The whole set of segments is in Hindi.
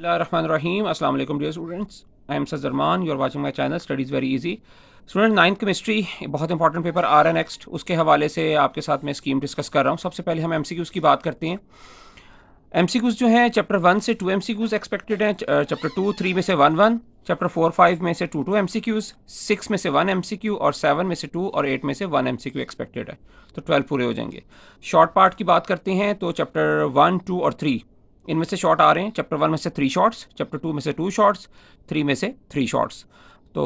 Bismillahirrahmanirrahim. Assalamu alaikum dear students. I am Sazarman. You are watching my channel Studies Very Easy. Student ninth chemistry बहुत इंपॉर्टेंट पेपर आ रहा है नेक्स्ट, उसके हवाले से आपके साथ मैं स्कीम डिस्कस कर रहा हूँ। सबसे पहले हम एमसीक्यूज़ की बात करते हैं। एमसीक्यूज़ जो हैं चैप्टर 1 से 2 एमसीक्यूज़ एक्सपेक्टेड हैं, चैप्टर 2 3 में से 1 चैप्टर 4 5 में से 2 एमसीक्यूज़, 6 में से 1 एमसीक्यू और 7 में से 2 और 8 में से 1 एमसीक्यू एक्सपेक्टेड है, तो 12 पूरे हो जाएंगे। शॉर्ट पार्ट की बात करते हैं तो चैप्टर 1 2 और 3 इनमें से शॉर्ट आ रहे हैं। चैप्टर 1 में से 3 शॉर्ट्स, चैप्टर 2 में से 2 शॉर्ट्स, 3 में से 3 शॉर्ट्स। तो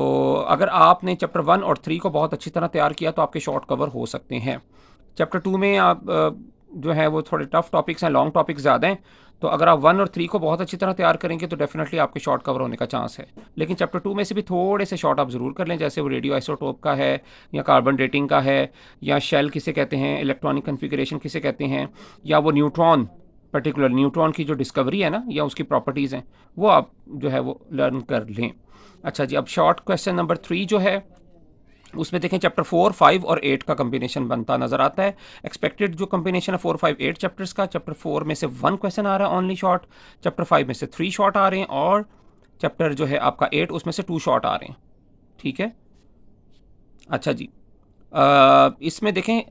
अगर आपने चैप्टर 1 और 3 को बहुत अच्छी तरह तैयार किया तो आपके शॉर्ट कवर हो सकते हैं। चैप्टर 2 में आप जो है वो थोड़े टफ टॉपिक्स हैं, लॉन्ग टॉपिक्स ज़्यादा हैं, तो अगर आप 1 और 3 को बहुत अच्छी तरह तैयार करेंगे तो डेफिनेटली आपके शॉर्ट कवर होने का चांस है। लेकिन चैप्टर 2 में से भी थोड़े से शॉर्ट आप ज़रूर कर लें, जैसे वो रेडियो आइसोटोप का है, या कार्बन डेटिंग का है, या शेल किसे कहते हैं, इलेक्ट्रॉनिक कन्फिगरेशन किसे कहते हैं, या वो न्यूट्रॉन, पर्टिकुलर न्यूट्रॉन की जो डिस्कवरी है ना, या उसकी प्रॉपर्टीज़ हैं, वो आप जो है वो लर्न कर लें। अच्छा जी, अब शॉर्ट क्वेश्चन नंबर 3 जो है उसमें देखें चैप्टर 4 5 और 8 का कम्बिनेशन बनता नजर आता है। एक्सपेक्टेड जो कम्बिनेशन है 4 5 8 चैप्टर्स का, चैप्टर 4 में से 1 क्वेश्चन आ रहा है ओनली शॉर्ट, चैप्टर 5 में से 3 शॉर्ट आ रहे हैं, और चैप्टर जो है आपका 8 उसमें से 2 शॉर्ट आ रहे हैं। ठीक है। अच्छा जी, इसमें देखें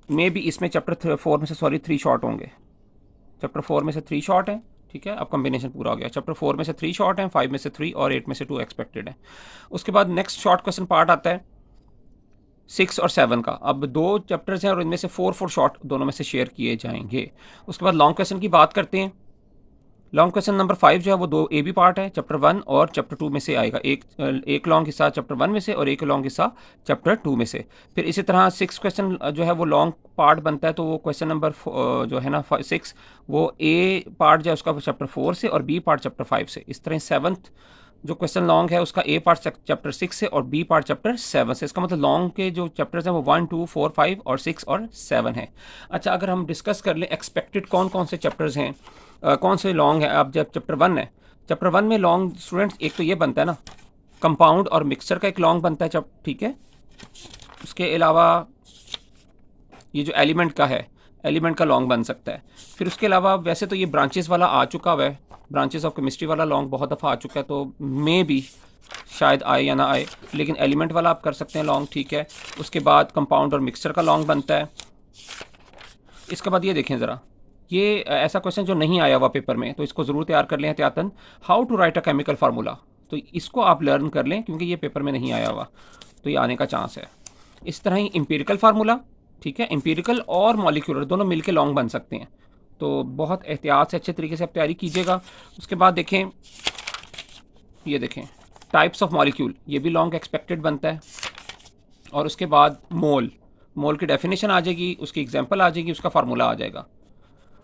मे भी इसमें चैप्टर 4 में से 3 शॉर्ट होंगे। चैप्टर 4 में से 3 शॉर्ट हैं, ठीक है। अब कॉम्बिनेशन पूरा हो गया। चैप्टर 4 में से 3 शॉर्ट हैं, 5 में से 3 और 8 में से 2 एक्सपेक्टेड है। उसके बाद नेक्स्ट शॉर्ट क्वेश्चन पार्ट आता है 6 और 7 का। अब 2 चैप्टर्स हैं और इनमें से 4 शॉर्ट दोनों में से शेयर किए जाएंगे। उसके बाद लॉन्ग क्वेश्चन की बात करते हैं। लॉन्ग क्वेश्चन नंबर 5 जो है वो 2 ए बी पार्ट है, चैप्टर 1 और चैप्टर 2 में से आएगा। एक लॉन्ग हिस्सा चैप्टर 1 में से और एक लॉन्ग हिस्सा चैप्टर 2 में से। फिर इसी तरह 6 क्वेश्चन जो है वो लॉन्ग पार्ट बनता है, तो वो क्वेश्चन नंबर जो है ना 6 वो ए पार्ट जो है उसका चैप्टर 4 से और बी पार्ट चैप्टर 5 से। इस तरह 7th जो क्वेश्चन लॉन्ग है उसका ए पार्ट चैप्टर 6 से और बी पार्ट चैप्टर 7 से। इसका मतलब लॉन्ग के जो चैप्टर्स हैं वो 1 2 4 5 और 6 और 7 हैं। अच्छा, अगर हम डिस्कस कर लें एक्सपेक्टेड कौन कौन से चैप्टर्स हैं, कौन से लॉन्ग है। अब जब चैप्टर 1 है, चैप्टर 1 में लॉन्ग स्टूडेंट्स एक तो ये बनता है ना, कंपाउंड और मिक्सचर का एक लॉन्ग बनता है, ठीक है। उसके अलावा ये जो एलिमेंट का है, एलिमेंट का लॉन्ग बन सकता है। फिर उसके अलावा वैसे तो ये ब्रांचेस वाला आ चुका हुआ है, ब्रांचेस ऑफ केमिस्ट्री वाला लॉन्ग बहुत दफ़ा आ चुका है, तो मे भी शायद आए या ना आए, लेकिन एलिमेंट वाला आप कर सकते हैं लॉन्ग, ठीक है। उसके बाद कंपाउंड और मिक्सचर का लॉन्ग बनता है। इसके बाद ये देखें ज़रा, ये ऐसा क्वेश्चन जो नहीं आया हुआ पेपर में, तो इसको ज़रूर तैयार कर लें एहतियातन। How to write a chemical formula, तो इसको आप लर्न कर लें क्योंकि ये पेपर में नहीं आया हुआ, तो ये आने का चांस है। इस तरह ही इंपीरिकल फार्मूला, ठीक है, इंपीरिकल और मॉलिक्यूलर दोनों मिलके लॉन्ग बन सकते हैं, तो बहुत एहतियात से अच्छे तरीके से आप तैयारी कीजिएगा। उसके बाद देखें, ये देखें टाइप्स ऑफ मॉलिक्यूल, ये भी लॉन्ग एक्सपेक्टेड बनता है। और उसके बाद मोल, मोल की डेफिनेशन आ जाएगी, उसकी एग्जांपल आ जाएगी, उसका फार्मूला आ जाएगा।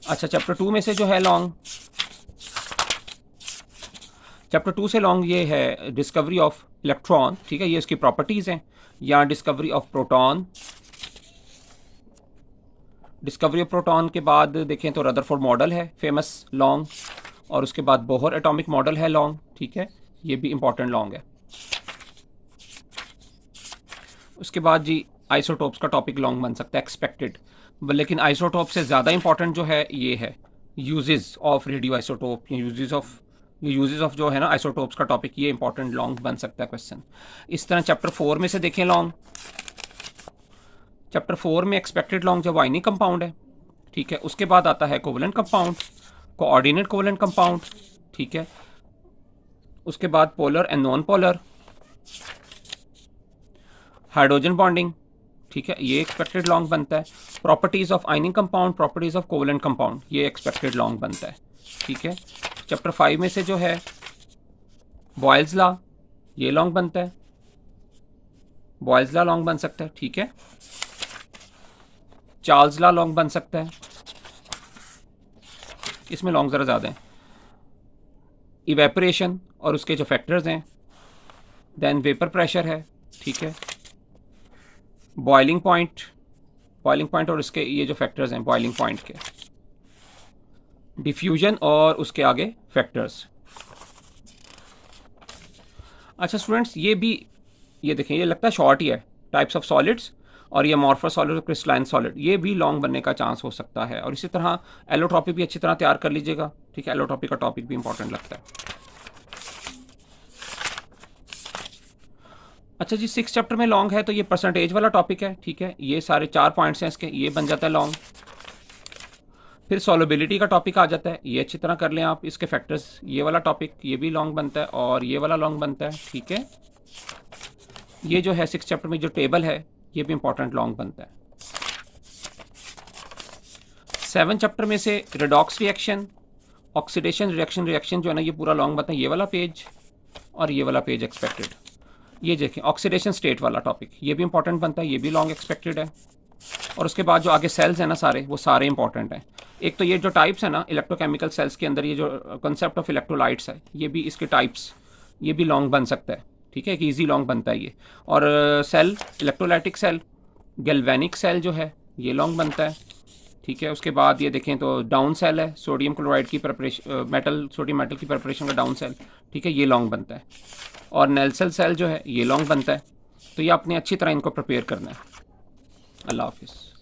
अच्छा, चैप्टर 2 में से जो है लॉन्ग, चैप्टर 2 से लॉन्ग ये है डिस्कवरी ऑफ इलेक्ट्रॉन, ठीक है, ये उसकी प्रॉपर्टीज़ हैं, या discovery of proton. Discovery of proton के बाद देखें तो रदरफोर्ड मॉडल है फेमस लॉन्ग, और उसके बाद बोहर एटॉमिक मॉडल है लॉन्ग, ठीक है, ये भी इंपॉर्टेंट लॉन्ग है। उसके बाद जी आइसोटोप्स का टॉपिक लॉन्ग बन सकता है एक्सपेक्टेड, लेकिन आइसोटोप से ज़्यादा इंपॉर्टेंट जो है ये है uses of radio isotope, uses of जो है ना आइसोटोप्स का टॉपिक, ये इंपॉर्टेंट लॉन्ग बन सकता है क्वेश्चन। इस तरह चैप्टर 4 में से देखें लॉन्ग, चैप्टर 4 में एक्सपेक्टेड लॉन्ग जो आयनिक कंपाउंड है, ठीक है। उसके बाद आता है covalent compound, coordinate covalent compound, ठीक है। उसके बाद polar and non polar, hydrogen bonding, ठीक है, ये एक्सपेक्टेड लॉन्ग बनता है। Properties of ionic compound, properties of covalent compound, ये एक्सपेक्टेड लॉन्ग बनता है, ठीक है। चैप्टर 5 में से जो है बॉयल्स लॉ, ये लॉन्ग बनता है, बॉयल्स लॉ लॉन्ग बन सकता है, ठीक है। चार्ल्स लॉ लॉन्ग बन सकता है, इसमें लॉन्ग ज़रा ज़्यादा हैं। इवेपोरेशन और उसके जो फैक्टर्स हैं, देन वेपर प्रेशर है, ठीक है। बॉइलिंग पॉइंट, बॉइलिंग पॉइंट और उसके ये जो फैक्टर्स हैं बॉइलिंग पॉइंट के, डिफ्यूजन और उसके आगे फैक्टर्स। अच्छा स्टूडेंट्स, ये भी ये देखें, ये लगता है शॉर्ट ही है, टाइप्स ऑफ सॉलिड्स और ये अमॉर्फस सॉलिड और क्रिस्टलाइन सॉलिड, ये भी लॉन्ग बनने का चांस हो सकता है। और इसी तरह एलोट्रॉपी भी अच्छी तरह तैयार कर लीजिएगा, ठीक है, एलोट्रॉपी का टॉपिक भी इंपॉर्टेंट लगता है। अच्छा जी, 6 चैप्टर में लॉन्ग है तो ये परसेंटेज वाला टॉपिक है, ठीक है, ये सारे 4 पॉइंट्स हैं इसके, ये बन जाता है लॉन्ग। फिर सॉल्युबिलिटी का टॉपिक आ जाता है, ये अच्छी तरह कर लें आप, इसके फैक्टर्स, ये वाला टॉपिक, ये भी लॉन्ग बनता है और ये वाला लॉन्ग बनता है, ठीक है। ये जो है 6 चैप्टर में जो टेबल है ये भी इंपॉर्टेंट लॉन्ग बनता है। 7 चैप्टर में से रेडॉक्स रिएक्शन, ऑक्सीडेशन रिएक्शन जो है ना, ये पूरा लॉन्ग बनता है, ये वाला पेज और ये वाला पेज एक्सपेक्टेड। ये देखें ऑक्सीडेशन स्टेट वाला टॉपिक, ये भी इंपॉर्टेंट बनता है, ये भी लॉन्ग एक्सपेक्टेड है। और उसके बाद जो आगे सेल्स हैं ना सारे, वो सारे इंपॉर्टेंट हैं। एक तो ये जो टाइप्स है ना इलेक्ट्रोकेमिकल सेल्स के अंदर, ये जो कंसेप्ट ऑफ इलेक्ट्रोलाइट्स है, ये भी इसके टाइप्स, ये भी लॉन्ग बन सकता है, ठीक है, कि ईजी लॉन्ग बनता है ये। और cell, electrolytic cell, galvanic cell जो है ये लॉन्ग बनता है, ठीक है। उसके बाद ये देखें तो डाउन सेल है, सोडियम क्लोराइड की प्रिपरेशन, मेटल, सोडियम मेटल की प्रिपरेशन का डाउन सेल, ठीक है, ये लॉन्ग बनता है। और नेल्सल सेल जो है ये लॉन्ग बनता है। तो ये आपने अच्छी तरह इनको प्रिपेयर करना है। अल्लाह हाफिज़।